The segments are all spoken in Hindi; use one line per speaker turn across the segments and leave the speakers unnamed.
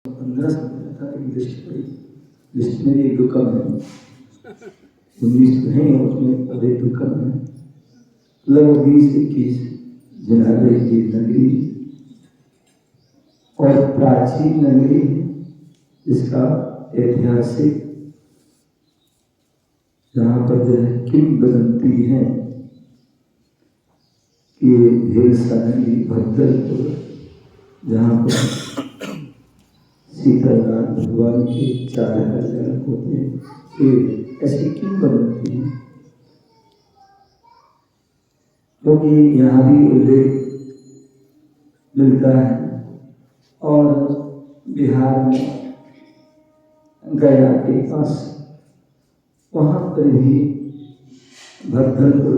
15 समय था एक लिस्ट पड़ी, लिस्ट में भी एक दुकान है, 19 तो है उसमें अब एक दुकान है, लगभग 20-21 जिनालय की नगरी और प्राचीन नगरी जिसका ऐतिहासिक जहाँ पर जो है किंवदंती है कि भेलसा नगरी भद्रपुर, जहाँ पर सीताराम भगवान के 4000 जनक होते हैं, ऐसी किंवदंती है। क्योंकि यहाँ भी उल्लेख मिलता है और बिहार में गया के पास वहाँ पर भी भद्रपुर,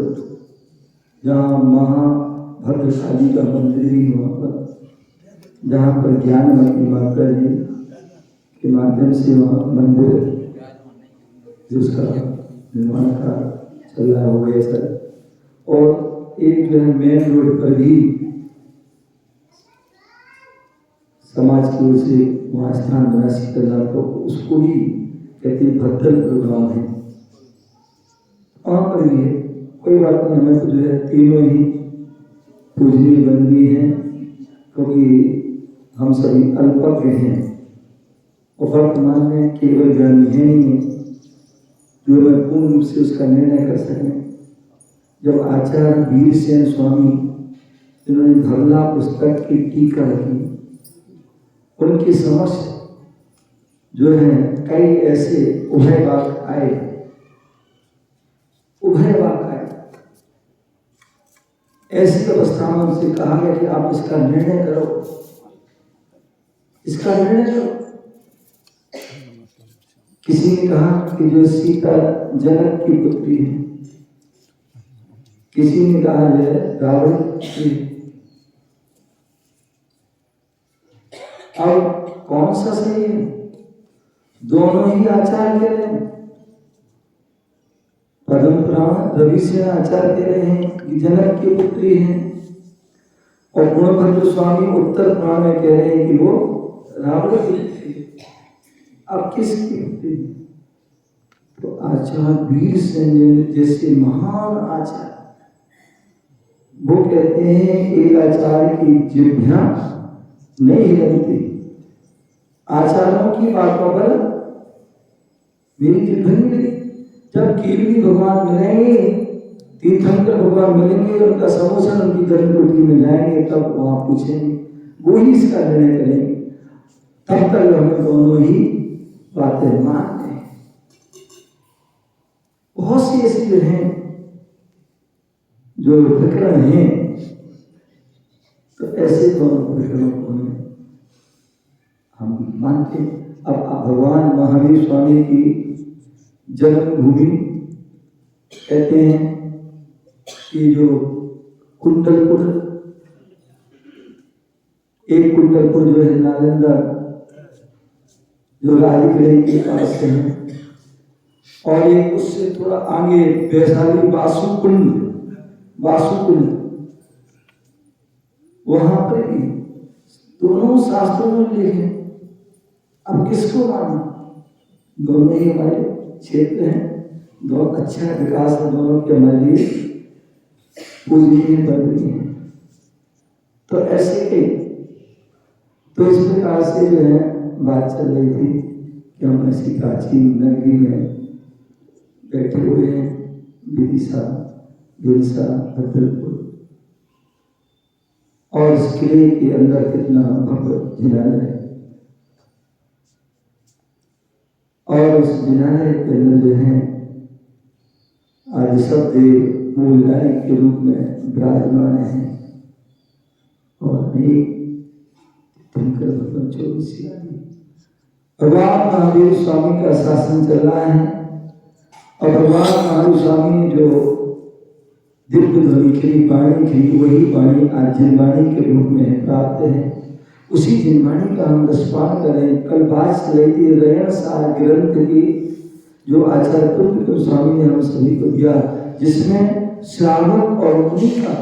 जहाँ महाभद्रकाली का मंदिर भी वहाँ पर, जहाँ पर ज्ञानमती माता जी के माध्यम से वहाँ मंदिर जिसका निर्माण का चल रहा हो गया सर, और एक जो है मेन रोड पर भी समाज की ओर से वहाँ स्थान बना सीताराम, तो उसको भी कहते हैं भद्रपुर गाँव है, वहाँ पर भी है। कोई बात नहीं, हमें तो जो है तीनों ही पूजनीय बन गई हैं, क्योंकि हम सभी अल्पज्ञ हैं और वर्तमान में केवल ज्ञानी है नहीं है जो मैं पूर्ण रूप से उसका निर्णय कर सकें। जब आचार्य वीरसेन स्वामी जिन्होंने धवला पुस्तक की टीका की, उनके समक्ष जो है कई ऐसे उभय वाक्य आए, ऐसी अवस्था में उनसे कहा गया कि आप इसका निर्णय करो, इसका निर्णय करो। किसी ने कहा कि जो सीता जनक की पुत्री है, किसी ने कहा है रावण की। अब कौन सा सही है? दोनों ही आचार्य कह रहे हैं। पद्म पुराण रविसेन आचार्य कह रहे हैं कि जनक की पुत्री हैं, और गुणभद्र स्वामी उत्तर पुराण में कह रहे हैं कि वो रावण की पुत्री है। अब किसकी पुत्री? तो आचार्य वीरसेन जैसे महान आचार्य, वो कहते हैं एक आचार्य की जिह्वा नहीं हिलती, आचार्यों की बातों पर मेरी जिह्वा नहीं हिलती। जब कीर्ति भगवान मिलेंगे, तीर्थंकर भगवान मिलेंगे, उनका समोसन उनकी गर्म रोटी में जाएंगे, तब वहां पूछेंगे, वो ही इसका निर्णय करेंगे। तब तक हमें दोनों ही बातें मानते हैं। बहुत सी ऐसी हैं जो प्रकरण हैं, तो ऐसे दोनों प्रकरणों को हम मानते हैं। अब भगवान महावीर स्वामी की जन्मभूमि कहते हैं कि जो कुंडलपुर, एक कुंडलपुर जो है नालंदा जो राजगढ़ के पास है, और एक उससे थोड़ा आगे वैशाली बासुकुंड, वहां पर भी दोनों शास्त्रों में लिखे। अब किसको मानना? दोनों ही हमारे क्षेत्र हैं, दोनों अच्छा विकास है, दोनों के हमारे लिए पूजनीय बदली है। तो ऐसे के, तो इस प्रकार से जो है बात चल रही थी कि हम ऐसी प्राचीन नगरी में बैठे हुए हैं, विदिशा भेलसा भद्रपुर, और इस किले के अंदर कितना भव्य जिनालय है, और उस जिनालय के अंदर जो है आज सब देव मूल नायक के रूप में विराजमान है, और अनेक तीर्थंकर भगवान 24 भगवान महावीर स्वामी का शासन चल रहा है। और भगवान महावीर स्वामी ने जो दिव्य ध्वनि खिली, वाणी खिली, वही वाणी आज जिनवाणी के रूप में प्राप्त है। उसी जिनवाणी का हम रसपान करें। कल बात चल रही थी रयन सार ग्रंथ की, जो आचार्य पुत्र गोस्वामी ने हम सभी को दिया, जिसमें श्रावक और मुनि का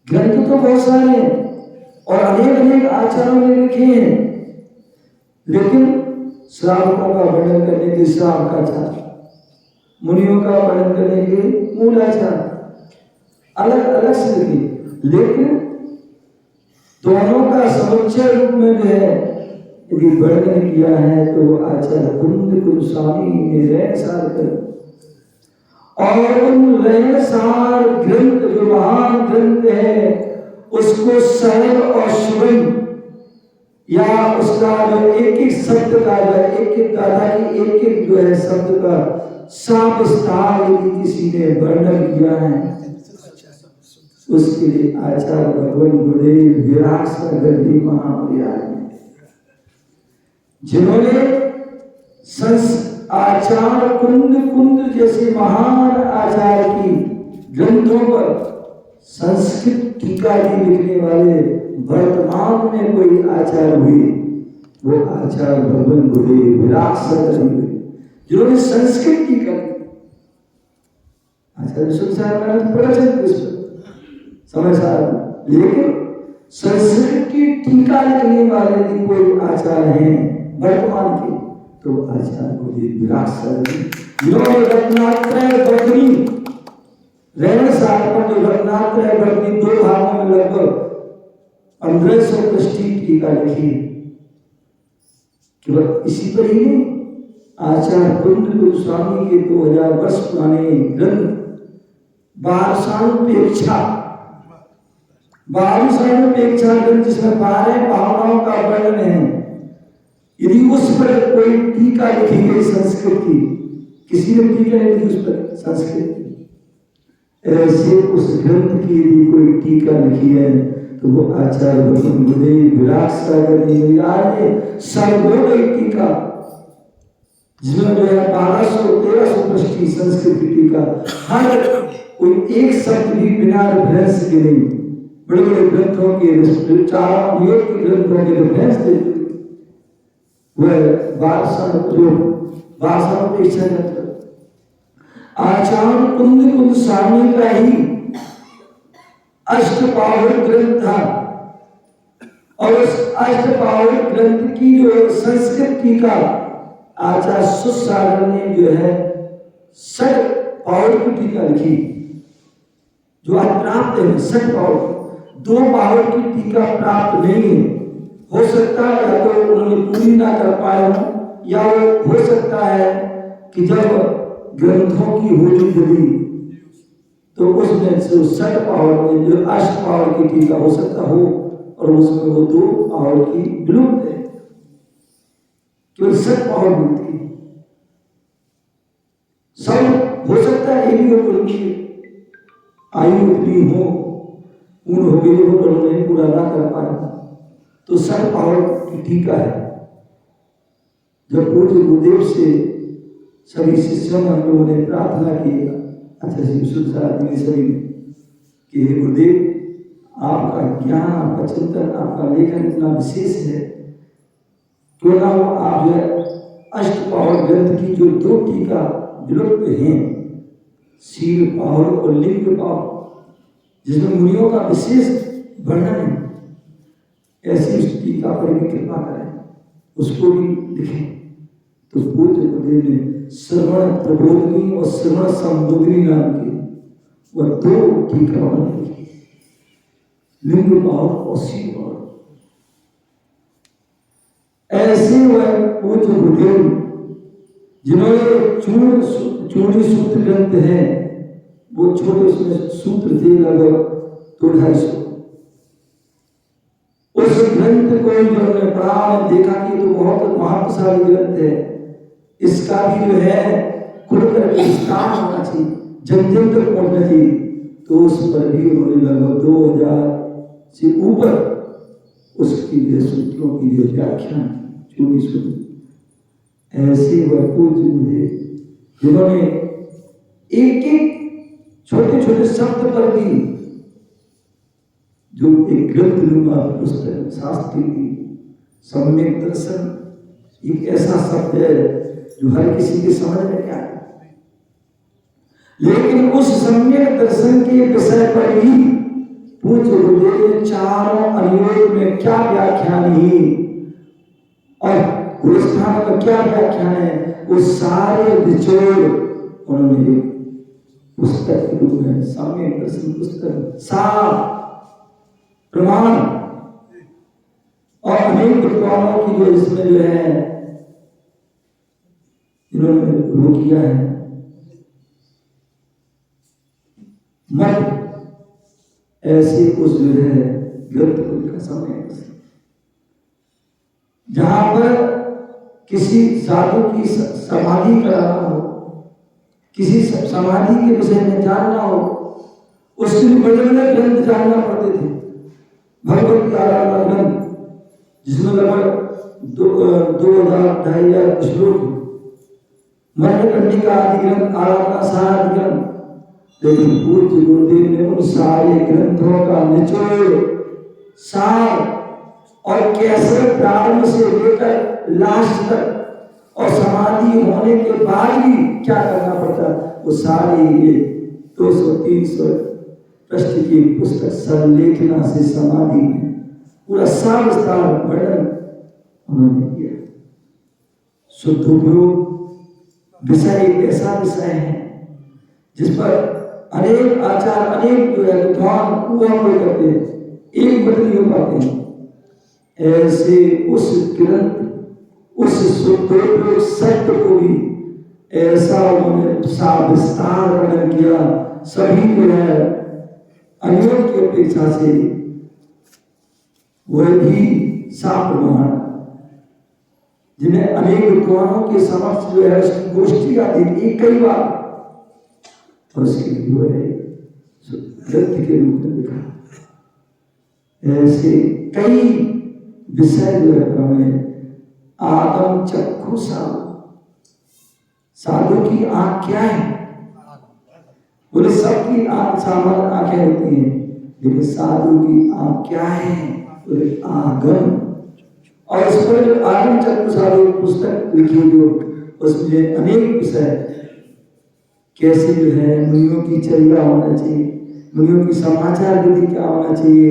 ग्रंथ तो बहुत सारे हैं और अनेक आचार्यों ने लिखे हैं, लेकिन श्रावकों का वर्णन करने के लिए श्रावकाचार, मुनियों का वर्णन करने के लिए मूलाचार, अलग अलग से लिखी, लेकिन दोनों का समुच्चय रूप में जो है यदि वर्णन किया है तो आचार्य कुंद गोस्वामी ने रहनसार कर, और उन रहनसार ग्रंथ जो महान ग्रंथ है उसको सरल और सुगम, या उसका जो एक एक शब्द का जो एक एक गाथा की एक एक जो है शब्द का साफ विस्तार यदि किसी ने वर्णन किया है उसके लिए आचार्य भगवान गुरुदेव विराट सागर जी महाप्रयाग में, जिन्होंने आचार्य कुंद जैसे महान आचार्य की ग्रंथों पर संस्कृत टीका जी लिखने वाले वर्तमान में कोई आचार्य हुए वो आचार्य भगवान गुरुदेव विराट सागर हुए, जिन्होंने संस्कृत टीका आचार्य सुखसागर प्रवचन पुष्प समय सार, लेकिन संस्कृत की टीका लिखने वाले भी कोई आचार्य हैं वर्तमान के तो आचार्य गुरुदेव विराट सागर, जिन्होंने रत्नात्रय बर्तनी रहनसार पर जो रत्नात्रय बर्तनी 2 भागों में लगभग 1500 पृष्ठी टीका लिखी, केवल इसी पर ही नहीं, आचार्य कुंद गोस्वामी के 2000 वर्ष पुराने ग्रंथ बारसानुपेक्षा ग्रंथ जिसमें 12 भावनाओं का वर्णन है, यदि उस पर कोई टीका लिखी गई संस्कृत की, किसी ने टीका नहीं लिखी उस पर संस्कृत की, ऐसे उस ग्रंथ की यदि कोई टीका लिखी है तो वो आचार्य भगवान गुरुदेव विराट सागर जी ने सर्वोदय टीका, जिसमें जो है 1200-1300 पृष्ठी संस्कृत की टीका, हर कोई एक शब्द भी बिना रेफरेंस के नहीं, बड़े बड़े ग्रंथों के 4 योग के ग्रंथों के रेफरेंस देते वह आचार्य कुंद स्वामी का ही अष्टपावल ग्रंथ था, और उस अष्टपावल ग्रंथ की जो संस्कृत टीका आचार्य सुखसागर ने जो है 6 पावल की टीका लिखी, जो आज प्राप्त है 6 पावल, 2 पावल की टीका प्राप्त नहीं है, हो सकता है या तो उन्होंने पूरी ना कर पाए हो, या हो सकता है कि जब ग्रंथों की होली जली तो उसमें से 6 पावल में जो 8 पावल की टीका हो सकता हो और उसमें वो 2 पावल की विलुप्त है, केवल 6 पावल मिलती है, सब हो सकता है ये भी हो, उनकी आयु उतनी हो, उन हो गई हो, उन्होंने पूरा ना कर पाया तो 6 पावल की टीका है। जब पूज्य गुरुदेव से सभी शिष्यों ने हम लोगों ने प्रार्थना की, अच्छा जी सुखसागर सभी कि गुरुदेव आपका ज्ञान, आपका चिंतन, आपका लेखन इतना विशेष है, क्यों ना वो आप जो है अष्टपावल ग्रंथ की जो 2 टीका विलुप्त हैं, शील पावल और लिंग पावल, जिसमें मुनियों का विशेष वर्णन है, ऐसी उस टीका पर भी कृपा करें, उसको भी लिखें। तो पूज्य गुरुदेव ने श्रवण प्रबोधनी और श्रवण संबोधनी नाम की वह 2 टीका लिखी, लिंग पावल और शील पावल। ऐसे वह पूज्य गुरुदेव जिन्होंने चूड़ी सूत्र ग्रंथ है, वो छोटे उसमें सूत्र थे लगभग 200-250, उस ग्रंथ को जिन्होंने पढ़ा देखा कि तो बहुत महाप्रसादी ग्रंथ है, इसका भी जो है खुलकर विस्तार होना चाहिए, जन जन तक पहुंचना चाहिए, तो उस पर भी उन्होंने लगभग 2000 से ऊपर उसकी सूत्रों की जो व्याख्यान चूड़ी सूत्र, ऐसे वह पूज्य मुझे जिन्होंने एक एक छोटे छोटे शब्द पर भी जो एक ग्रंथ लूंगा पुस्तक शास्त्री की सम्यक दर्शन, एक ऐसा शब्द है जो हर किसी के समझ में क्या है, लेकिन उस सम्यक दर्शन के विषय पर भी पूज्य गुरुदेव ने 4 अनुयोग में क्या व्याख्यान ही, और गुरुस्थान में क्या व्याख्यान है, वो सारे निचोड़ उन्होंने पुस्तक के रूप में सामने दर्शन पुस्तक सार प्रमाण और अनेक विद्वानों की जो इसमें जो है इन्होंने वो किया है मत ऐसे उस जो है ग्रंथ को लिखा सामने जहां पर किसी साधु की समाधि कराना हो, किसी समाधि के विषय में जानना हो, उसके लिए बड़े बड़े ग्रंथ जानना पड़ते थे। भगवत की आराधना ग्रंथ जिसमें लगभग 2000-2500 श्लोक, मरणकर्णिका आदि ग्रंथ, आराधना सार आदि ग्रंथ। लेकिन पूज्य गुरुदेव ने उन सारे ग्रंथों का निचोड़ सार और कैसे प्रारंभ से लेकर लास्ट तक और समाधि होने के बाद भी क्या करना पड़ता, वो सारी ये 200-300 पृष्ठ की पुस्तक संलेखना से समाधि में पूरा साविस्तार वर्णन उन्होंने किया। शुद्ध उपयोग विषय एक ऐसा विषय है जिस पर अनेक आचार, अनेक जो है विद्वान हुआ करते हैं, एक बदली हो पाते हैं। ऐसे उस ग्रंथ, उस शुद्धोपयोग सत्य को भी ऐसा उन्होंने साविस्तार वर्णन किया। सभी जो है अन्यों की अपेक्षा से वह भी साप्रमाण, जिन्हें अनेक विद्वानों के समक्ष जो है उसकी गोष्ठी आती थी कई बार, और उसके जो है ग्रंथ के रूप में लिखा। ऐसे कई विषय जो है आदम चक्षु साधु की आंख क्या है, बोले सबकी आंख सामान्य आंखें होती हैं, लेकिन साधु की आंख क्या है, बोले आगम। और इस पर जो आगम चक्षु साधु पुस्तक लिखी जो उसमें अनेक विषय, कैसे जो है मुनियों की चर्या होना चाहिए, मुनियों की समाचार विधि क्या होना चाहिए,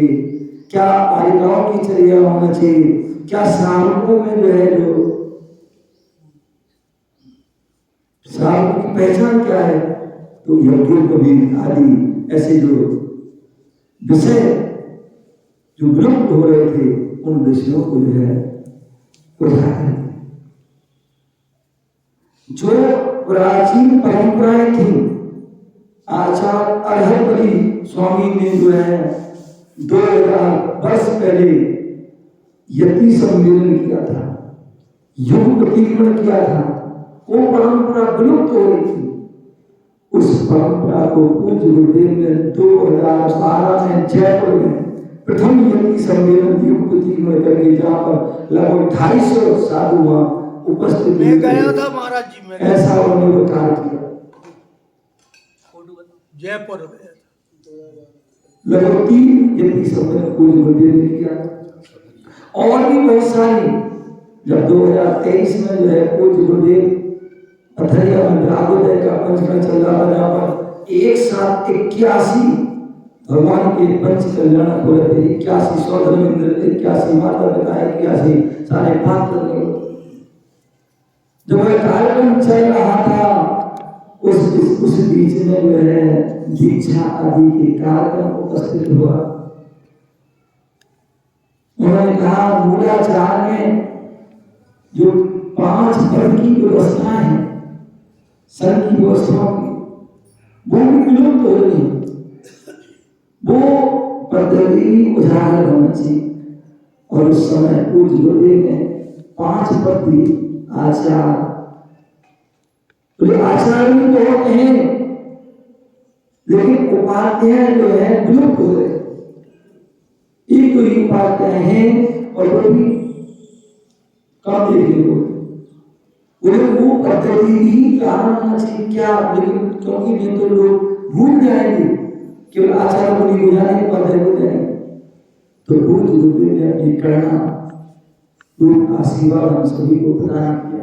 क्या आर्यकाओं की चर्या होना चाहिए, क्या श्रावकों में जो है जो श्रावकों की पहचान क्या है, तो यज्ञों को भी आदि ऐसे जो विषय जो विलुप्त हो रहे थे उन विषयों को जो है उजागर, जो प्राचीन परंपराएं थी। आचार्य अरहतबली स्वामी ने जो है 2000 वर्ष पहले यति सम्मेलन किया था, युग प्रतिक्रमण किया था, वो परंपरा विलुप्त हो रही थी। उस परंपरा को पूज्य गुरुदेव ने 2012 में जयपुर में प्रथम यति सम्मेलन युग प्रतिक्रमण करके, जहाँ पर लगभग 250 साधु वहां उपस्थित,
मैं गया था महाराज जी में,
ऐसा उन्होंने कार्य किया।
जयपुर
लगभग 3 यति सम्मेलन पूज्य गुरुदेव ने किया, और भी बहुत सारी। जब 2023 में जो है पूज्य गुरुदेव पथरिया में राघोदय का पंचकर्म चल रहा था, जहाँ पर एक साथ 81 भगवान के पंच कल्याण हो रहे थे, 81 सौधर्म इंद्र, 81 माता पिता, 81 सारे पात्र। जब वह कार्यक्रम चल रहा था उस बीच में जो है दीक्षा आदि के कार्यक्रम उपस्थित हुआ। उन्होंने कहा मूलाचार में जो 5 वर्ग की व्यवस्था है, संघ की व्यवस्थाओं की, वो भी विलुप्त हो रही है, वो पद्धति उजागर होना चाहिए। और उस समय पूज्य गुरुदेव ने 5 पद दिए। आचार्य आचार्य भी बहुत हैं, लेकिन उपाध्याय जो है विलुप्त हो गए। एक तो ही उपाध्याय हैं और वो भी कम देखने को, उन्हें वो पद्धति ही कारण होना चाहिए क्या, लेकिन क्योंकि नहीं तो लोग भूल जाएंगे, केवल आचार्य को नहीं बुझाने के पद्धति हो जाएंगे। तो पूज्य गुरुदेव ने अपनी करना तो आशीर्वाद हम सभी को प्रदान किया,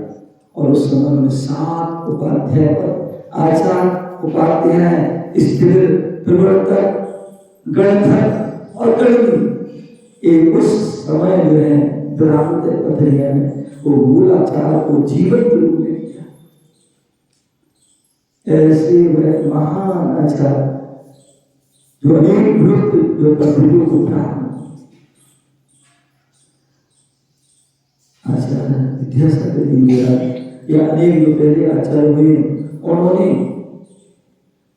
और उस समय में 7 उपाध्याय पर आचार्य उपाध्याय स्थिर प्रवर्तक गणधर और गणवी एक उस समय जो है रामदेव पथरिया ने वो मूलाचार को जीवन के रूप में किया। ऐसे वह महान आचार्य जो अनेक वृत्त जो पथरियों को प्राप्त आचार्य विद्यासागर जी या अनेक जो पहले आचार्य हुए उन्होंने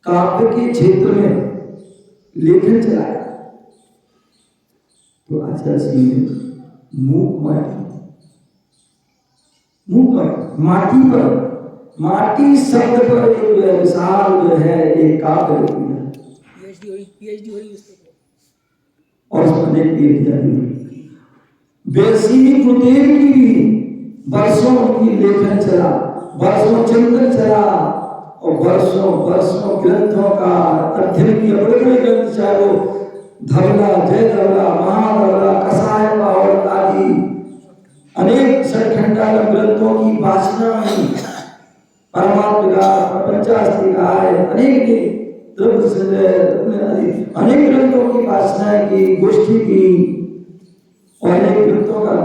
काव्य के क्षेत्र में लेखन चलाया। तो आचार्य श्री ने माटी पर माटी शब्द पर एक विशाल जो है एक काव्य लिखा
पीएचडी हुई उसके
और उसमें एक पीएचडी वैसी कुतेर की भी वर्षों की लेखन चला, वर्षों चिंतन चला और वर्षों ग्रंथों का अध्ययन किया। बड़े बड़े ग्रंथ चाहे वो धवला, जय धवला, महाधवला, कसाय और आदि अनेक षटखंडागम ग्रंथों की वाचना हुई। परमात्मा प्रपंचास्ति का अनेक द्रव्य संजय अनेक ग्रंथों की वाचना की, गोष्ठी की और अनेक ग्रंथों का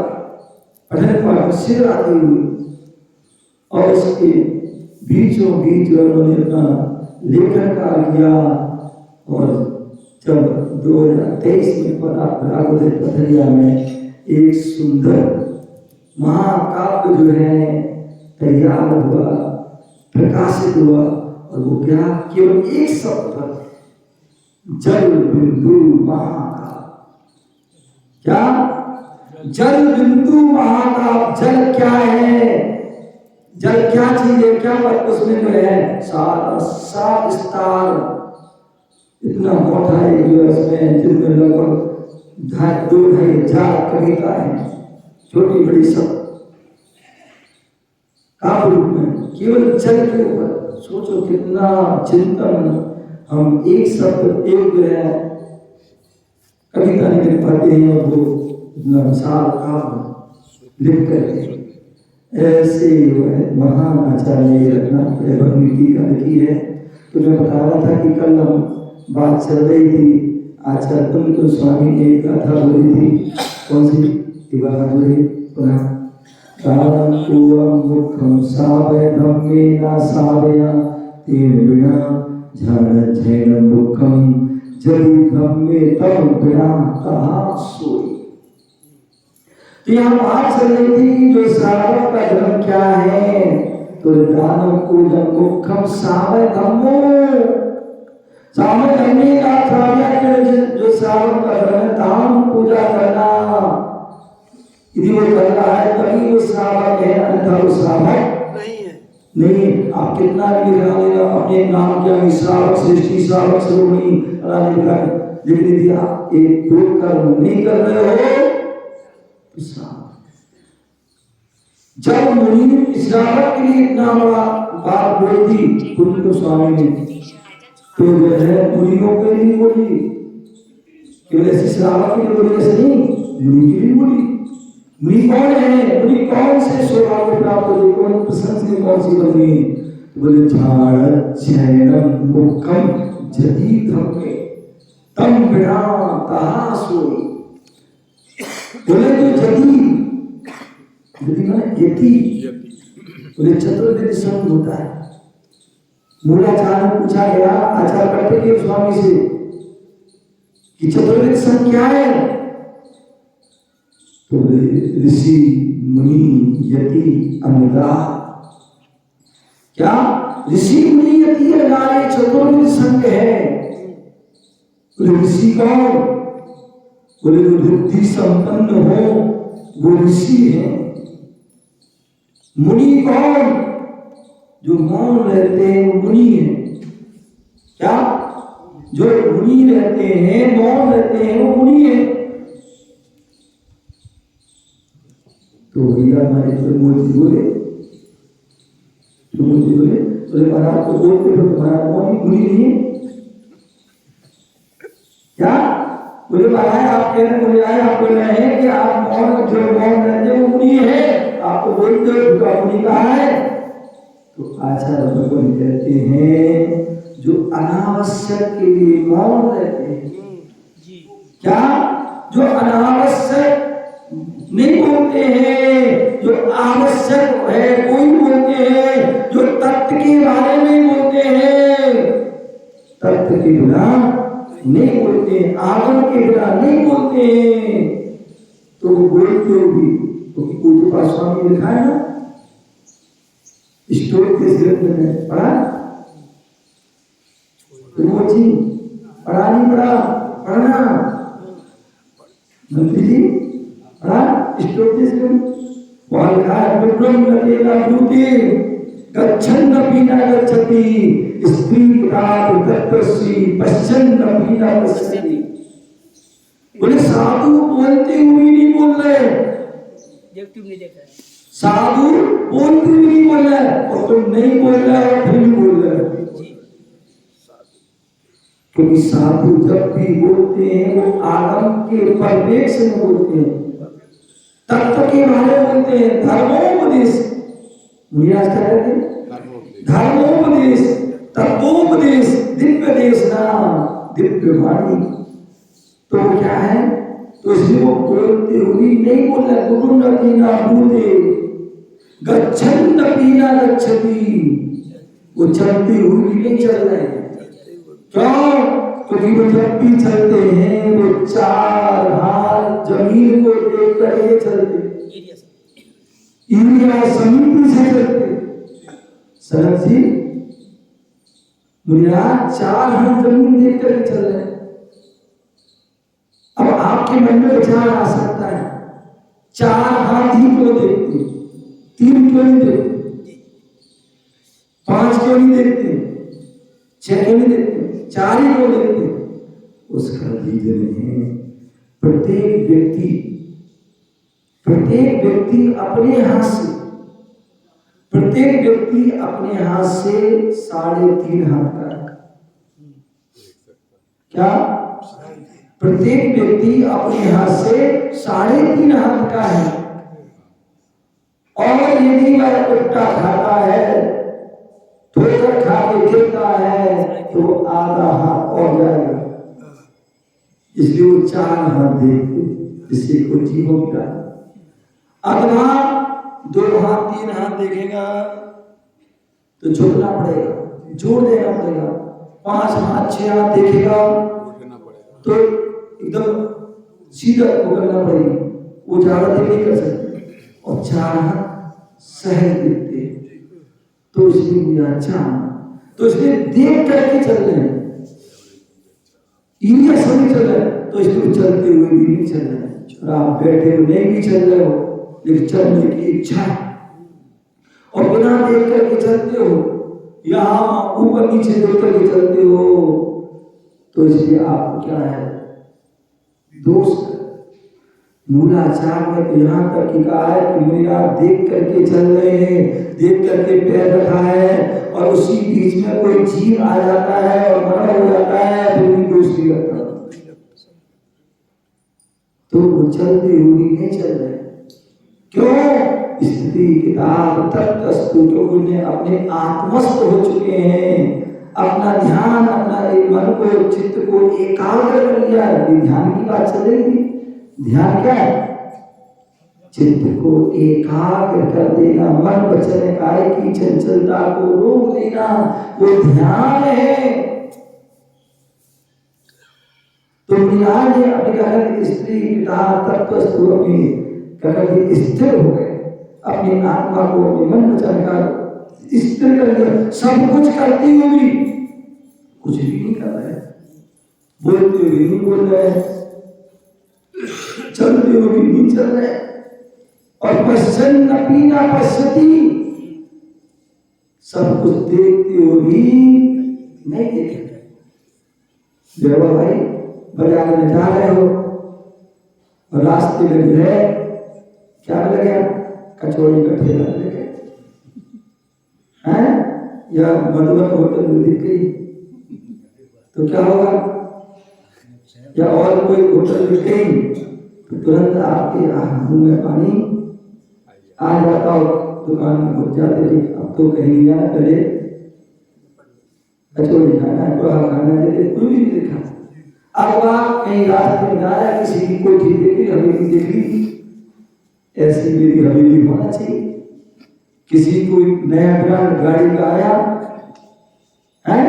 पठन पाठ सिर आदि हुई और इसके बीचों बीच उन्होंने अपना लेखन कार्य किया। और जब 2023 में राघवेंद्र पथरिया में एक सुंदर महाकाव्य जो है तैयार हुआ, प्रकाशित हुआ और वो क्या केवल एक शब्द पर जल बिंदु महाकाव्य। क्या जल बिंदु महाकाव्य? जल क्या है? जल क्या चीज है? क्या बात उसमें जो है सात स्टार इतना मोटा है जो इसमें जिनमें लगभग 2,500 कविता है, छोटी बड़ी सब काव्य रूप में केवल जल के ऊपर। सोचो कितना चिंतन हम एक शब्द एक जो है कविता नहीं लिख पाते हैं और वो इतना विशाल काव्य लिख करके। ऐसे महान आचार्य रत्ना भगवती का लिखी है। तो मैं बता रहा था कि कल हम बात चल रही थी, आचार्य तुम स्वामी ने एक गाथा बोली थी। कौन सी बोली? पुनः कालम पूर्वम मुखम सावय धम्मेना सावया तेन बिना झड़ झैन मुखम जदि धम्मे तम बिना कहा सोई। तो यहाँ बात चल रही थी कि जो श्रावक का धर्म क्या है? तो दानम पूजन मुखम सावय धम्मो सावय धम्मे का जो श्रावक का धर्म है दान पूजा करना। यदि वो कर रहा है तभी वो श्रावक है, अन्यथा वो श्रावक
नहीं है।
नहीं। आप कितना भी लिखा अपने नाम क्या श्रावक सृष्टि श्रावक श्रोमणी लिख दिया, एक दो कर्म नहीं कर रहे हो। जब मुनि श्रावक के लिए इतना बड़ा बात बोली थी कुंज स्वामी ने, तो जो है मुनियों के लिए बोली, केवल ऐसे श्रावक के लिए बोली, ऐसे नहीं मुनि के लिए बोली। मुनि कौन है? मुनि कौन से शोभा को प्राप्त हो, कौन प्रशंसनीय कौन सी बनी? बोले झाड़ चैनम मुखम जदि धम्मे तम बिना कहा सोई। बोले तो जदि माने यति, बोले चतुर्वेद संग होता है। मूलाचार्य ने पूछा गया आचार्य करते के स्वामी से कि चतुर्वेद संग क्या है? तो ऋषि मुनि यति अनुगा। क्या ऋषि मुनि यति अनुगा ये चतुर्वेद संग है? ऋषि कौन? बोले जो बुद्धि संपन्न हो वो ऋषि है। मुनि कौन? जो मौन रहते हैं वो मुनि है। क्या? जो मुनि रहते हैं, मौन रहते हैं, वो मुनि है। तो भैया हमारे प्रमोद बोले महाराज को बोलते हो तुम्हारा मौन मुनि नहीं है क्या? बोले महाराज आप कह रहे हैं कि आप मौन जो मौन रहते हैं वो मुनि है, आपको बोलते हो तो मुनि कहा है? तो आचार्य भगवान कहते हैं जो अनावश्यक के लिए मौन रहते हैं। क्या? जो अनावश्यक नहीं बोलते हैं जो आवश्यक है, कोई बोलते हैं जो तत्व के बारे में बोलते हैं, तत्व के बिना नहीं बोलते, आगम के बिना नहीं बोलते हैं। तो वो बोलते हो भी तो कोटि स्वामी ने लिखा है ना, स्टोर किस ग्रंथ में पढ़ा? जी पढ़ा नहीं पढ़ा? पढ़ना मंत्री जी पढ़ा स्टोर किस ग्रंथ? वहां लिखा है विक्रम नतेला भूते गच्छन् पीना गच्छति स्त्री रात तत्वसी पश्चन् पीना पश्यति। बोले साधु बोलते हुए नहीं बोल रहे,
यूट्यूब नहीं देखा है।
साधु बोलते हुए नहीं बोल रहे और तुम नहीं बोल रहे हो फिर भी बोल रहे हो। क्योंकि साधु जब भी बोलते हैं वो आगम के परिवेश में बोलते हैं, तत्व के बारे में बोलते हैं, धर्मोपदेश। मुनिराज क्या कहते हैं? धर्मोपदेश, तत्वोपदेश, दिव्य देशना, दिव्य वाणी। तो क्या है? तो इसलिए वो बोलते हुए नहीं बोल रहे, गुरु नदीना भूते गच्छन् पीना गच्छति, वो चलते हुए नहीं चल रहे हैं। क्यों? क्योंकि वो जब भी चलते हैं वो चार हाथ जमीन को देख कर के चलते, इंद्रिया समीपी से चलते। सरल जी मुनिराज चार हाथ जमीन देख कर के चल रहे हैं। अब आपके मन में विचार आ सकता है चार हाथ ही क्यों देखते, तीन क्यों नहीं देखते, पांच क्यों नहीं देखते, छह क्यों नहीं देखते, चार ही क्यों देखते? उसका रीजन है प्रत्येक व्यक्ति अपने हाथ से, प्रत्येक व्यक्ति अपने हाथ से 3.5 हाथ का है। क्या? प्रत्येक व्यक्ति अपने हाथ से 3.5 हाथ का है। और यदि वह उल्टा खाता है, ठोकर खा के गिरता है, तो आधा हाथ और जाएगा। इसलिए वो 4 हाथ देखते, जिससे कोई जीवों का अथवा 2 हाथ 3 हाथ देखेगा तो झुकना पड़ेगा, जोर देना पड़ेगा। 5 हाथ 6 हाथ देखेगा तो एकदम सीधा पकड़ना पड़ेगी, वो ज्यादा देर नहीं कर सकते। और 4 हाथ सहज दिखते, तो इसलिए मुझे अच्छा, तो इसलिए देख करके चल रहे हैं, इंडिया सभी चल रहे हैं, तो इसलिए चलते हुए भी नहीं चल रहे हैं। और आप बैठे हुए नहीं भी चल रहे हो, लेकिन चलने की इच्छा है और बिना देख करके चलते हो, यहाँ ऊपर नीचे देख करके चलते हो, तो इसलिए आपको क्या है? दोष। मूलाचार में तो यहाँ तक की कहा है कि मुनिराज देख करके चल रहे हैं, देख करके पैर रखा है, और उसी बीच में कोई जीव आ जाता है और मरा हो जाता है, फिर भी दोष नहीं करता। तो वो चलते हुए नहीं चल रहे। क्यों? स्थिति किताब तत्वस्तु, क्योंकि उन्हें अपने आत्मस्थ हो चुके हैं, अपना ध्यान, अपना एक मन को, चित्त को एकाग्र कर लिया है। ध्यान की बात चल रही थी। ध्यान क्या है? चित्त को एकाग्र कर देना, मन वचन काय की चंचलता को रोक देना, वो ध्यान है। तो मुनिराज ने अपने कहकर स्त्री पिता तत्वस्तु अपनी कहकर स्थिर हो गए, अपनी आत्मा को, अपने मन वचन का स्थिर कर दिया। सब कुछ करते हुए भी कुछ भी नहीं कर रहे, बोलते हुए भी नहीं बोल रहे, चलते हुए भी नहीं चल रहे, और पश्चन्न पीना पश्यति, सब कुछ देखते हुए भी नहीं देख रहे। जब भाई बाजार में जा रहे हो और रास्ते में जो है क्या लगे, कचौड़ी का ठेला लगे हैं, या मधुबन होटल में दिख गई तो क्या होगा, या और कोई होटल दिख गई तो तुरंत आपके मुंह में पानी आ जाता हो, दुकान में घुस जाते थे। अब तो कहीं नहीं जाना, पहले कचौड़ी खाना है, पोहा खाना है, कोई भी नहीं दिखा। अब आप कहीं रास्ते में जा रहे हैं, किसी की कोठी देखी, हमें दिख रही, ऐसी मेरी हवेली होना चाहिए। किसी को नया ब्रांड गाड़ी का आया है,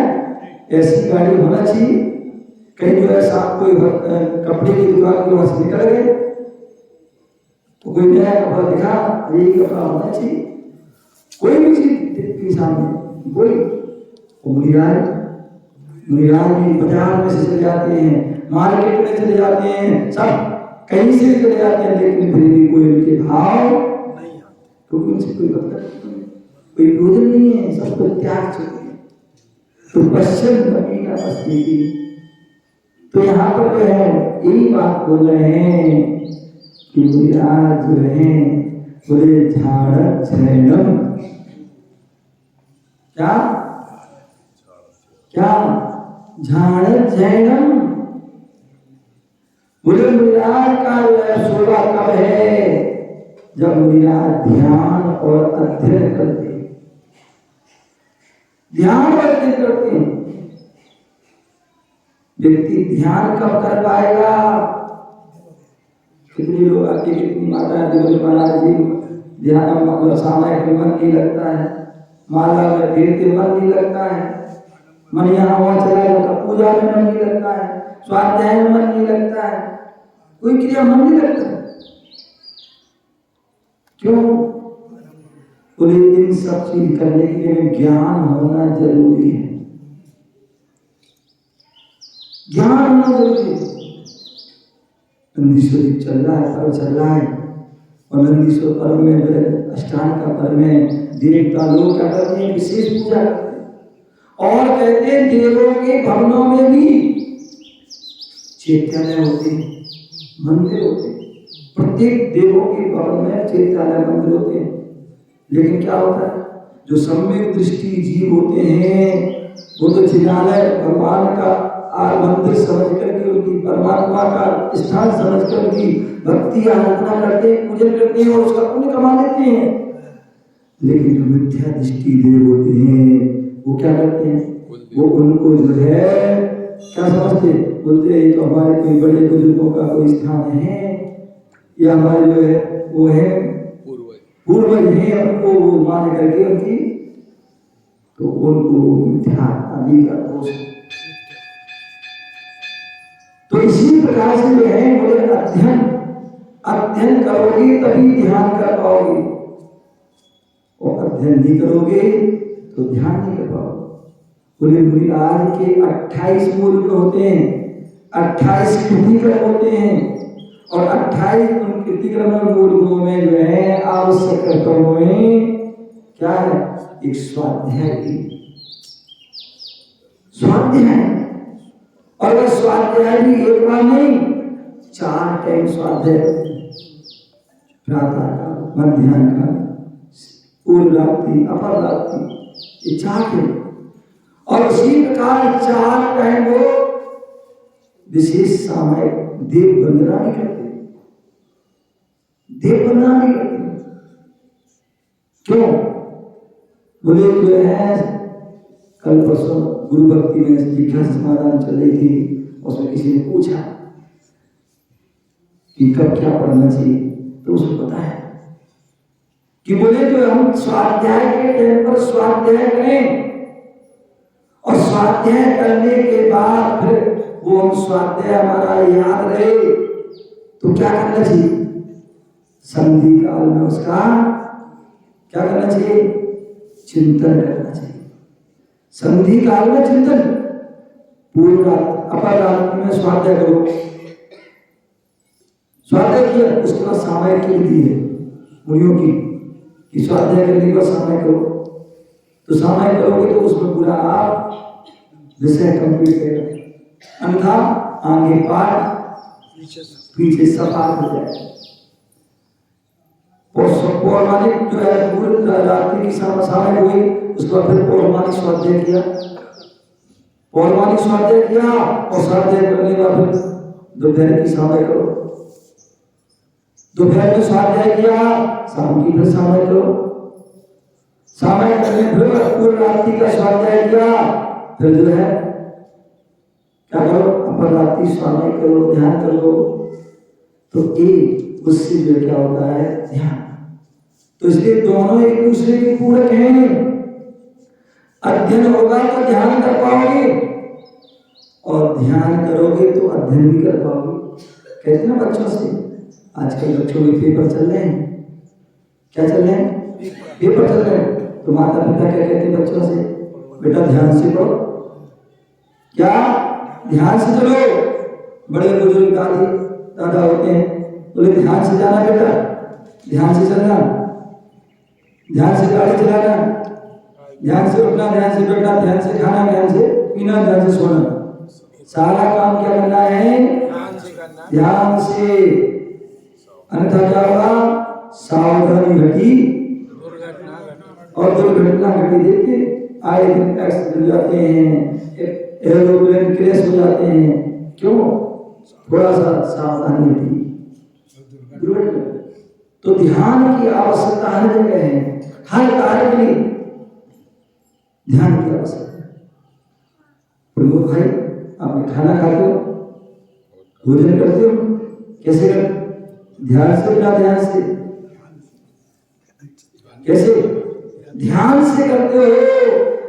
ऐसी गाड़ी होना चाहिए। कहीं जो है साहब कोई कपड़े की दुकान के वहां से निकल गए तो कोई नया कपड़ा दिखा, यही कपड़ा होना चाहिए। कोई भी चीज के सामने कोई मुनिराज भी बाजार में से चले जाते हैं, मार्केट में चले जाते हैं, सब कहीं से चले जाते हैं, लेकिन फिर भी कोई उनके भाव नहीं आते, क्योंकि उनसे कोई मतलब नहीं, कोई प्रयोजन नहीं है, सब कुछ त्याग चुके हैं। तो पश्चिम नवीन अस्थिति, तो यहाँ पर जो है यही बात बोल रहे हैं कि मुनिराज जो है बोले झाड़ झैनम, क्या क्या झाड़ झैनम, बोले मुनिराज का शोभा कब है, जब मुनिराज ध्यान और अध्ययन करते हैं, ध्यान और अध्ययन करते हैं। व्यक्ति ध्यान कब कर पाएगा? कितने लोग आके, कितनी माता बोले महाराज जी ध्यान मतलब सामायिक में मन नहीं लगता है, माला में फेरते मन नहीं लगता है, मन यहाँ वहां चला जाता, पूजा में मन नहीं लगता है, स्वाध्याय में मन नहीं लगता है, कोई क्रिया मन नहीं लगता है। क्यों? बोले इन सब चीज करने के लिए ज्ञान होना जरूरी है, ज्ञान होना जरूरी है। नंदीश्वर चल रहा है, पर्व चल रहा है, और नंदीश्वर पर्व में जो है अष्टांग का पर्व में देवता लोग क्या करते हैं, विशेष पूजा करते हैं, और कहते हैं देवों के भवनों में भी चैत्यालय होते हैं, मंदिर होते हैं, प्रत्येक देवों के भवन में चैत्यालय मंदिर होते हैं। लेकिन क्या होता है, जो सम्यक दृष्टि जीव होते हैं वो तो चिन्हालय भगवान का मंदिर समझ करके, उनकी परमात्मा का स्थान समझ कर उनकी भक्ति आराधना करते हैं, पूजन करते हैं और उसका पुण्य कमा लेते हैं। लेकिन जो मिथ्या दृष्टि देव होते हैं वो क्या करते हैं, वो उनको जो है क्या समझते, बोलते हैं ये तो हमारे कोई बड़े बुजुर्गों का कोई स्थान है, या हमारे जो है वो है पूर्वज है, उनको वो मान करके उनकी, तो उनको मिथ्या आदि का दोष। तो इसी प्रकार से जो है बोले अध्ययन करोगे तभी ध्यान कर पाओगे, और अध्ययन नहीं करोगे तो ध्यान नहीं कर पाओगे। बोले मुनिराज के 28 मूल गुण होते हैं, 28 कृतिक्रम होते हैं, और 28 उन कृतिक्रम मूल गुणों में जो है आवश्यक कर्तव्यों में क्या है, एक स्वाध्याय की स्वाध्याय, और वह स्वाध्याय भी एक बार नहीं, 4 टाइम स्वाध्याय, प्रातः काल, मध्याह्न काल, पूर्व रात्रि, अपर रात्रि, ये 4 टाइम। और उसी प्रकार 4 टाइम वो विशेष सामायिक देव वंदना भी करते, देव वंदना भी करते। क्यों? बोले जो है कल परसों गुरु भक्ति में जिज्ञासा समाधान चल रही थी, उसमें किसी ने पूछा कि कब क्या पढ़ना चाहिए, तो उसको पता है कि बोले जो हम स्वाध्याय के टाइम पर स्वाध्याय करें, और स्वाध्याय करने के बाद फिर वो हम स्वाध्याय हमारा याद रहे तो क्या करना चाहिए, संधि काल में उसका क्या करना चाहिए, चिंतन करना चाहिए। संधि काल में चिंतन, पूर्व रात अपर रात्रि में स्वाध्याय करो, स्वाध्याय किया, उसके बाद सामायिक की विधि है मुनियों की कि स्वाध्याय करने के बाद सामायिक करो, तो सामायिक करोगे तो उसमें पूरा आप विषय कंप्लीट करेगा, अन्यथा आगे पाठ पीछे सफात हो जाए। पौर्णमानिक जो है पूर्व रात्रि की सामायिक हुई, उसके बाद फिर पौर्णमानिक स्वाध्याय किया, पौर्णमानिक स्वाध्याय किया, और स्वाध्याय करने के बाद फिर दोपहर की सामायिक करो, दोपहर में स्वाध्याय किया, शाम की फिर सामायिक करो, सामायिक करने फिर पूर्व रात्रि का स्वाध्याय किया, फिर जो है क्या करो, अपर रात्रि सामायिक करो, ध्यान करो। तो एक उससे जो क्या होता है ध्यान। तो इसलिए दोनों एक दूसरे के पूरक हैं। अध्ययन होगा तो ध्यान कर पाओगे, और ध्यान करोगे तो अध्ययन भी कर पाओगे। कहते ना बच्चों से, आजकल बच्चों के पेपर चल रहे हैं, क्या चल रहे हैं? पेपर चल रहे हैं। तो माता पिता क्या कहते हैं बच्चों से? बेटा ध्यान से पढ़ो। क्या? ध्यान से चलो। बड़े बुजुर्ग दादा होते हैं, बोले ध्यान से जाना बेटा, ध्यान से चलना, ध्यान से गाड़ी चलाना, ध्यान से उठना, ध्यान से बैठना, ध्यान से खाना, ध्यान से पीना, ध्यान से सोना। सारा काम क्या करना है? ध्यान से। अन्यथा क्या होगा? सावधानी घटी और दुर्घटना घटी। देखिए आए दिन एक्सीडेंट हो जाते हैं, एरोप्लेन क्रैश हो जाते हैं। क्यों? थोड़ा सा सावधानी घटी, दुर्घटना। तो ध्यान की आवश्यकता हर जगह है, हर कार्य के लिए ध्यान की आवश्यकता है। प्रमुख भाई, आपने खाना खाते हो, भोजन करते हो, कैसे करते? ध्यान से, बिना ध्यान से? कैसे? ध्यान से करते हो,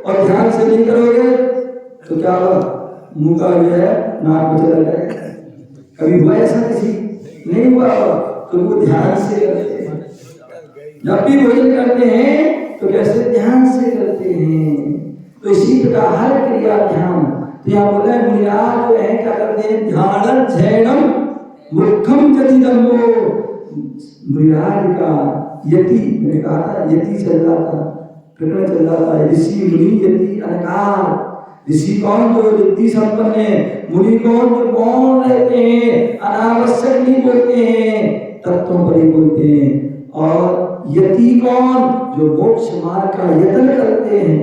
और ध्यान से नहीं करोगे तो क्या होगा? मुंह का जो है नाक में चला जाएगा। कभी हुआ ऐसा? किसी नहीं हुआ। तो वो ध्यान से करते हैं। जब भी भोजन करते हैं तो कैसे? ध्यान से करते हैं। तो इसी प्रकार हर क्रिया ध्यान। तो यहाँ बोला है मुनिराज जो है क्या करते हैं? ध्यान ध्यानम मूर्खम जदिदम्बो। मुनिराज का यति, मैंने कहा था यति चल रहा था, प्रकरण चल रहा था। ऋषि मुनि यति अनकार। ऋषि कौन? जो यति संपन्न है। मुनि कौन? जो मौन रहते हैं, अनावश्यक नहीं बोलते हैं, तत्वों पर ही बोलते हैं। और यति कौन? जो मोक्ष मार्ग का यत्न करते हैं।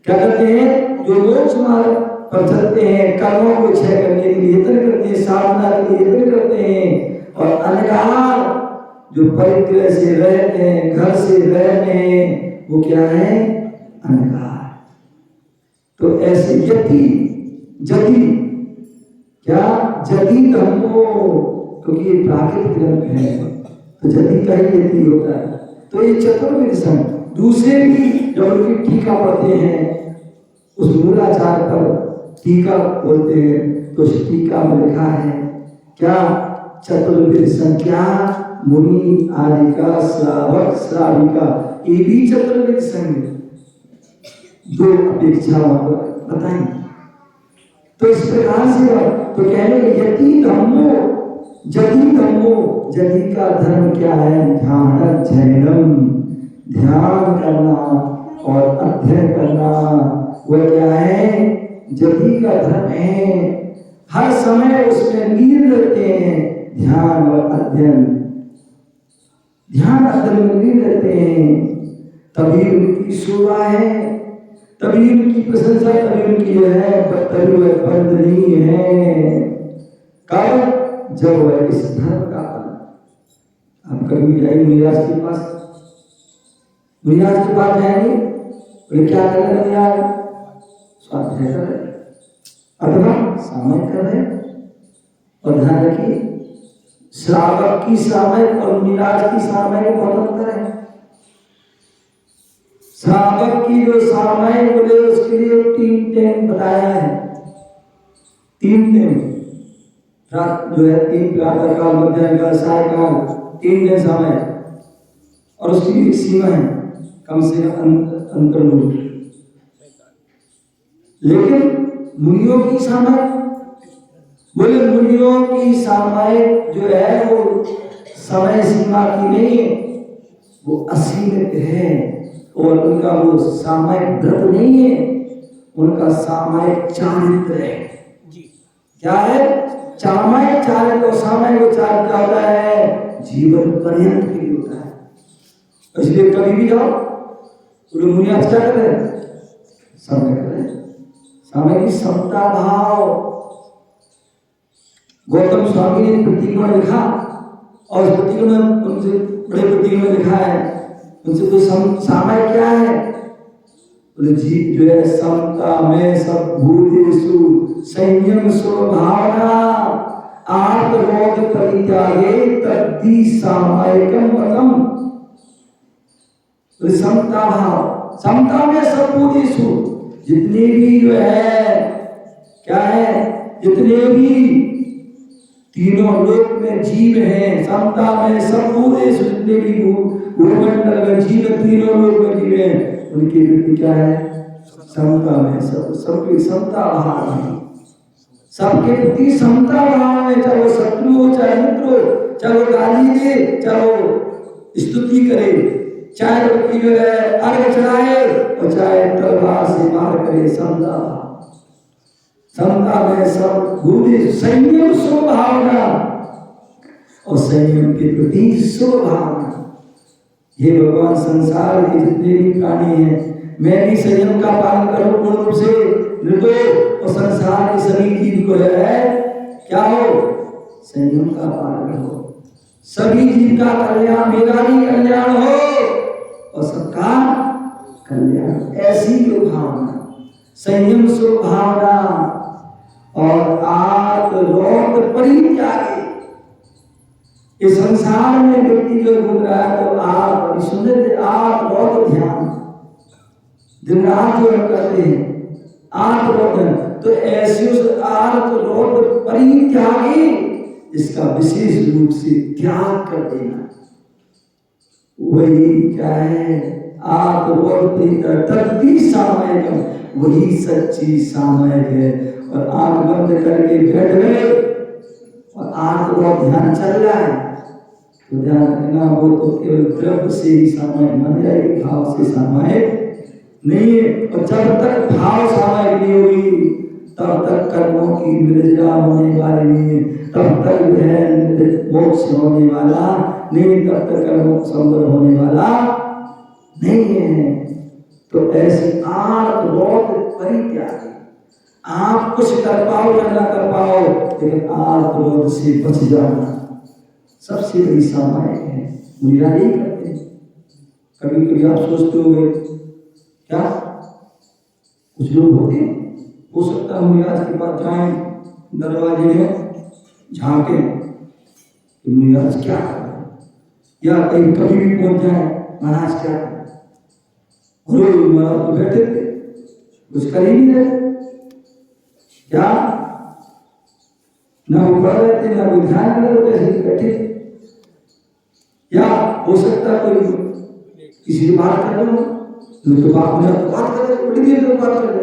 क्या करते हैं? जो मोक्ष मार्ग पर चलते हैं, कर्मों को क्षय करने के लिए यत्न करते हैं, साधना के लिए यत्न करते हैं। और अनकार जो परिग्रह से रहते हैं, घर से रहते हैं, वो क्या है? अनकार। तो ऐसे यति जति, क्या? जति धम्मो, क्योंकि ये प्राकृतिक ग्रंथ है तो जति का ही यति होता है। तो ये चतुर्विध संघ दूसरे भी जब उनकी टीका पढ़ते हैं, उस मूलाचार पर टीका बोलते हैं, तो उस टीका में लिखा है क्या? चतुर्विध संख्या मुनि आदि का श्रावक श्राविका, ये भी चतुर्विध संघ। दो अपेक्षा बताएं। तो इस प्रकार से तो कहने यति धम्मो जति धम्मो। जति का धर्म क्या है? ध्यान ध्यानम, ध्यान करना और अध्ययन करना। वह क्या है? जति का धर्म है। हर समय उसमें लीन रहते हैं, ध्यान और अध्ययन। ध्यान अध्ययन में लीन रहते हैं, तभी उनकी शोभा है, तभी उनकी प्रशंसा, तभी उनकी है, तभी वह वंदनीय है। कब? जब वह इस धर्म का पालन। आप कभी जाएंगे मुनिराज के पास, मुनिराज के पास जाएंगे, बोले क्या कर रहे हैं यार? स्वाध्याय कर रहे, अथवा सामयिक कर रहे। और ध्यान रखिए, श्रावक की सामयिक और मुनिराज की सामयिक बहुत अंतर है। श्रावक की जो सामयिक बोले उसके लिए 3 टाइम बताया है। 3 टाइम जो है, 3 प्रातः काल, मध्याह्न काल, सायकाल, 3 टाइम समय। और उसकी एक सीमा है, कम से कम अंतर्मुख। लेकिन मुनियों की सामयिक बोले, मुनियों की सामयिक जो है वो समय सीमा की नहीं है, वो असीमित है। और उनका वो सामयिक व्रत नहीं है, उनका सामयिक चारित्र है। क्या है? सामयिक चारित्र। और सामयिक चारित्र क्या होता है? जीवन पर्यंत के लिए होता है। इसलिए कभी भी जाओ, मुनि आज क्या कर रहे हैं? समय कर रहे हैं, समय की समता भाव। गौतम स्वामी ने प्रतीकों में लिखा, और उस प्रतीकों में उनसे बड़े प्रतीकों में लिखा है, उनसे तो सामय क्या है? बोले जीव जो है समता में सब भूतेषु संयम स्वभावना। आर्त रोग परित्यागे तद्धि सामायिकम मतम। समता भाव, समता में सब भूतेषु, जितने भी जो है क्या है, जितने भी तीनों लोक में जीव हैं, समता में सब भूतेषु, जितने भी भूमंडल में जीव, तीनों लोक में जीव हैं, उनकी वृत्ति क्या है, समता में। सबकी समता भाव है, सबके प्रति समता भाव है, चाहे वो शत्रु हो चाहे मित्र हो, चाहे वो गाली दे चाहे वो स्तुति करे, चाहे वो जो है अर्घ चढ़ाए और चाहे तलवार से मार करे, समता में सब भूते। संयम स्वभावना और संयम के प्रति स्वभावना, ये भगवान संसार के जितने भी प्राणी हैं, मैं भी संयम का पालन करूं पूर्ण रूप से निर्दोष, और संसार के सभी जीव को है क्या हो, संयम का पालन हो, सभी जीव का कल्याण, मेरा भी कल्याण हो और सबका कल्याण। ऐसी जो भावना, संयम स्वभावना और आर्त रोग परित्यागे। इस संसार में व्यक्ति जो घूम रहा है तो आप सुंदर आर्त रोग ध्यान दिन रात जो करते हैं, आर्त रोग, तो ऐसे उस आर्त रोग परित्यागे, इसका विशेष रूप से त्याग कर देना, वही क्या है, आर्त रोग तद्धि सामायिकम, वही सच्ची सामायिक है। और आंख बंद करके बैठ गए और आर्त रोग ध्यान चल रहा है, तो ध्यान रखना वो तो केवल द्रव्य से ही सामायिक मान जाएगी, भाव से सामायिक नहीं। और जब तक भाव सामायिक नहीं होगी तब तक कर्मों की निर्जरा होने वाली नहीं है, तब तक मोक्ष होने वाला नहीं, तब तक कर्मों संवर होने वाला नहीं है। तो ऐसे आर्त रोग परित्याग, आप कुछ कर पाओ या ना कर पाओ, लेकिन आर्त रोग से बच जाना सबसे बड़ी सामायिक है। मुनिया नहीं करते। कभी कभी आप सोचते हो क्या कुछ लोग होते हैं, हो सकता है मुनियाज के पास जाएं, दरवाजे में झांके तो मुनियाज क्या कर रहे हैं, या कहीं कभी भी पहुंच जाए महाराज क्या कर, महाराज तो बैठे थे कुछ कर ही नहीं रहे, क्या ना वो पढ़ रहे थे ना वो ध्यान कर रहे थे, बैठे। या हो सकता है कोई किसी से बात कर रहे हो तो बात कर रहे, बड़ी देर तक बात कर रहे,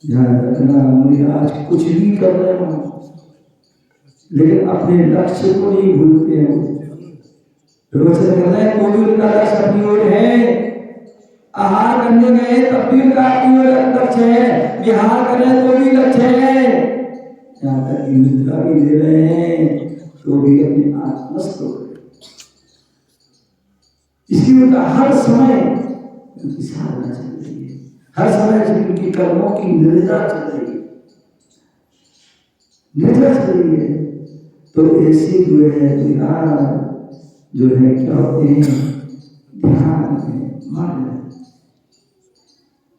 ध्यान रखना मुनिराज कुछ भी कर रहे हो लेकिन अपने लक्ष्य को नहीं भूलते हैं। प्रवचन कर रहे हैं, कोई उनका लक्ष्य अपनी ओर है, आहार करने गए तब भी उनका अपनी ओर लक्ष्य है, विहार कर रहे तो भी लक्ष्य है, यहाँ तक कि निद्रा भी ले रहे हैं तो भी अपने आत्मस्थ हो रहे। इसलिए उनका हर समय उनकी साधना चल रही है, हर समय उनकी कर्मों की निर्जरा चल रही है, निर्जरा चल रही है। तो ऐसे जो है जो है क्या होते हैं, ध्यान में मन।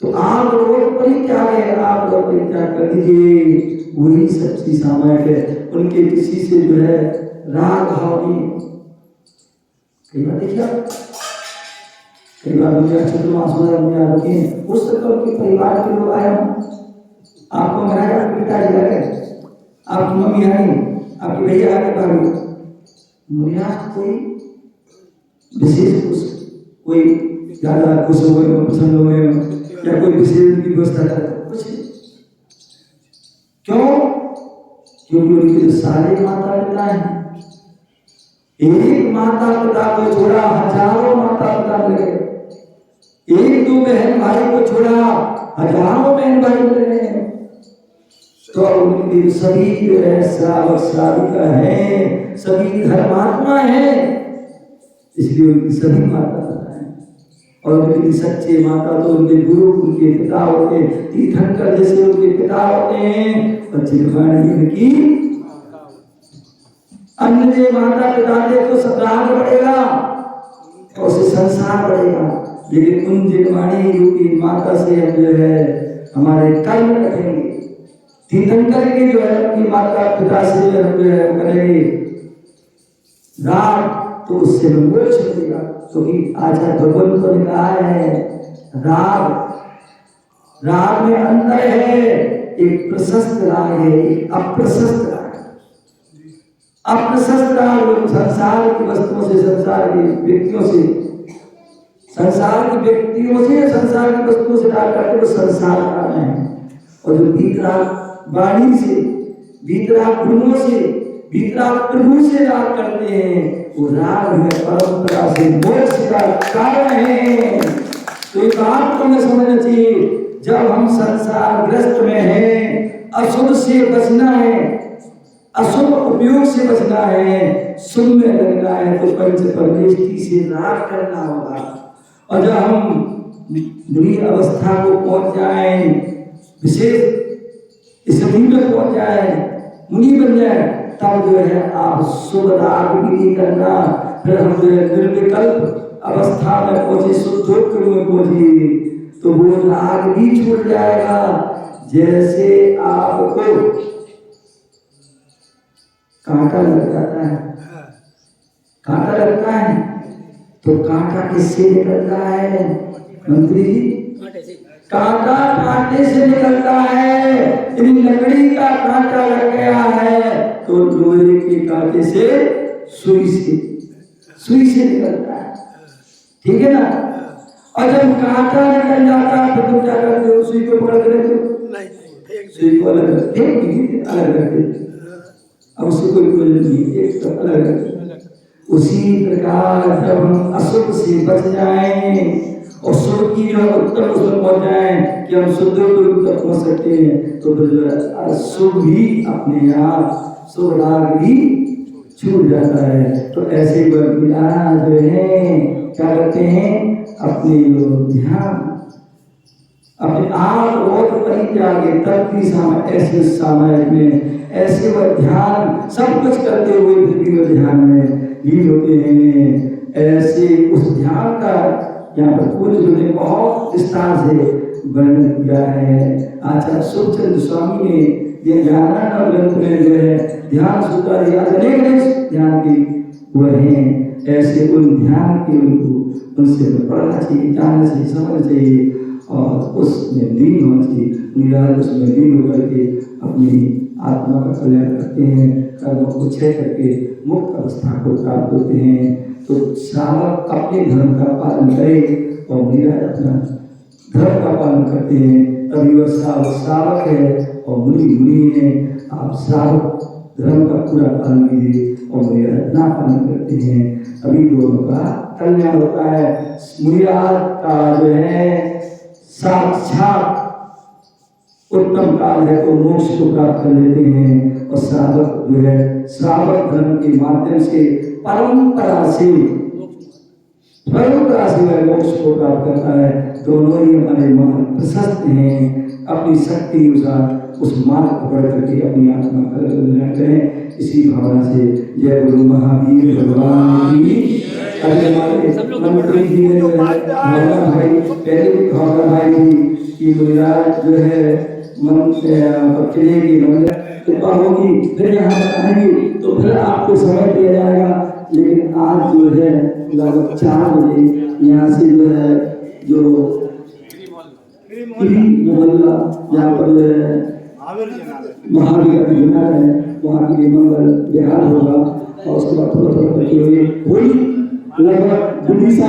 तो आप लोग परित्याग है, आप लोग परित्याग कर दीजिए, वही सच्ची सामायिक है। उनके किसी से जो है राग भाव नहीं। कई बार देखिए, कई बार चतुर्मास रुके उस तरह के परिवार के लोग आए, आपको महाराज आपके पिताजी आ गए, आपकी मम्मी आई, आपके भैया आ गए, भाभी मुनिया कोई विशेष कोई ज्यादा खुश हो गए, प्रसन्न हो गए, या कोई विशेष की व्यवस्था कर कुछ नहीं। क्यों? क्योंकि उनके जो सारे माता पिता हैं, एक माता पिता को छोड़ा हजारों माता पिता मिले, एक दो बहन भाई को छोड़ा हजारों बहन भाई मिले, तो उनके सभी जो है श्रावक श्राविका है, सभी धर्मात्मा है, इसलिए उनकी सभी माता पिता है। और उनके सच्चे माता तो उनके गुरु, उनके पिता होते हैं, तीर्थंकर जैसे उनके पिता होते हैं, और जिनवाणी उनकी अन्य जो माता पिता दे तो सब राग बढ़ेगा और उससे संसार बढ़ेगा, लेकिन उन जिनवाणी रूपी माता से हम जो है हमारे कर्म रखेंगे, तीर्थंकर के जो है अपनी माता पिता से जो है करेंगे राग तो उससे मोक्ष मिलेगा। क्योंकि आचार्य भगवान को ने कहा है राग में अंतर है, एक प्रशस्त राग है, एक अप्रशस्त राग। अप्रशस्त राग संसार की वस्तुओं से, संसार के व्यक्तियों से, संसार की वस्तुओं से राग करते वो संसार राग है। और जो भीतराग वाणी से, भीतराग गुणों से, भीतराग प्रभु से राग करते हैं, वो राग है परंपरा से मोक्ष का कारण है। तो ये बात को हमें समझना चाहिए, जब हम संसार ग्रस्त में हैं, अशुभ से बचना है, अशुभ उपयोग से बचना है, शुभ में लगना है, तो पंच परमेष्टि से राग करना होगा। और जब हम बुरी अवस्था को पहुंच जाए, विशेष स्थिति में पहुंच जाए, मुनि बन जाए, तब जो है आप शुभ राग भी नहीं करना। फिर हम जो है निर्विकल्प अवस्था में पहुंचे, शुद्धोत्तर में पहुंचे, तो वो राग भी छूट जाएगा। जैसे आपको कांटा लग जाता है, कांटा लगता है तो कांटा किससे निकलता है मंत्री जी? कांटा कांटे से निकलता है। यदि लकड़ी का कांटा लग गया है तो लोहे के कांटे से सुई से निकलता है, ठीक है ना। और जब कांटा निकल जाता है तो तुम क्या करते हो? सुई को पकड़ के रखते हो? नहीं, सुई को अलग रखते, अब उससे कोई प्रयोजन नहीं, एक तो अलग रखते। उसी प्रकार जब हम अशुभ से बच जाएं और शुभ की जो उत्तम उसमें पहुंच जाएं कि हम शुद्ध को उत्तम पहुंच सकते हैं, तो फिर अशुभ भी अपने आप, शुभ राग भी छूट जाता है। तो ऐसे बरकरार जो है क्या करते हैं, अपने ध्यान, अपने आप और परित्यागे तब भी ऐसे सामयिक में ऐसे वह ध्यान सब कुछ करते हुए भी वह ध्यान में लीन होते हैं। ऐसे उस ध्यान का यहाँ पर पूज्य ने बहुत विस्तार से वर्णन किया है। आचार्य सुखचंद्र स्वामी ने ये ज्ञानानंद ग्रंथ में जो है ध्यान सूत्र अनेक ध्यान की वह हैं। ऐसे उन ध्यान के उनसे पढ़ना चाहिए, जानना चाहिए, समझना चाहिए और उसमें लीन होना चाहिए। निराज उसमें लीन होकर के अपनी आत्मा का कल्याण करते हैं, कर्मों को क्षय करके मुक्त अवस्था को प्राप्त होते हैं। तो श्रावक अपने धर्म का पालन करे और निराज अपना धर्म का पालन करते हैं, तभी वह श्रावक है और मुनि है। आप श्रावक धर्म का पूरा पालन कीजिए और निराज अपना पालन करते हैं, अभी दोनों का कल्याण होता है। मुनिराज का जो है साक्षात उत्तम काल है तो मोक्ष को प्राप्त कर लेते हैं, और श्रावक जो है श्रावक धर्म के माध्यम से परंपरा से वह मोक्ष को प्राप्त करता है। दोनों ही हमारे महान प्रशस्त हैं, अपनी शक्ति अनुसार उस मार्ग को पकड़ करके अपनी आत्मा का कल्याण करें। इसी भावना से जय गुरु महावीर भगवान की। मंत्री जी ने भावना भाई पहले भी भावना भाई की मुनिराज जो है मन किले की कृपा होगी, फिर यहाँ आएंगे तो फिर आपको समय दिया जाएगा। लेकिन आज जो है लगभग 4 बजे यहाँ से जो है जो मोहल्ला जहाँ पर महावीर का भिन्ना है वहाँ के मंगल विहार होगा, और उसके बाद थोड़ा करते हुए होली लगभग विदिशा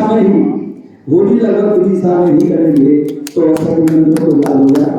में ही करेंगे। तो सभी मंदिरों को लाल हो गया।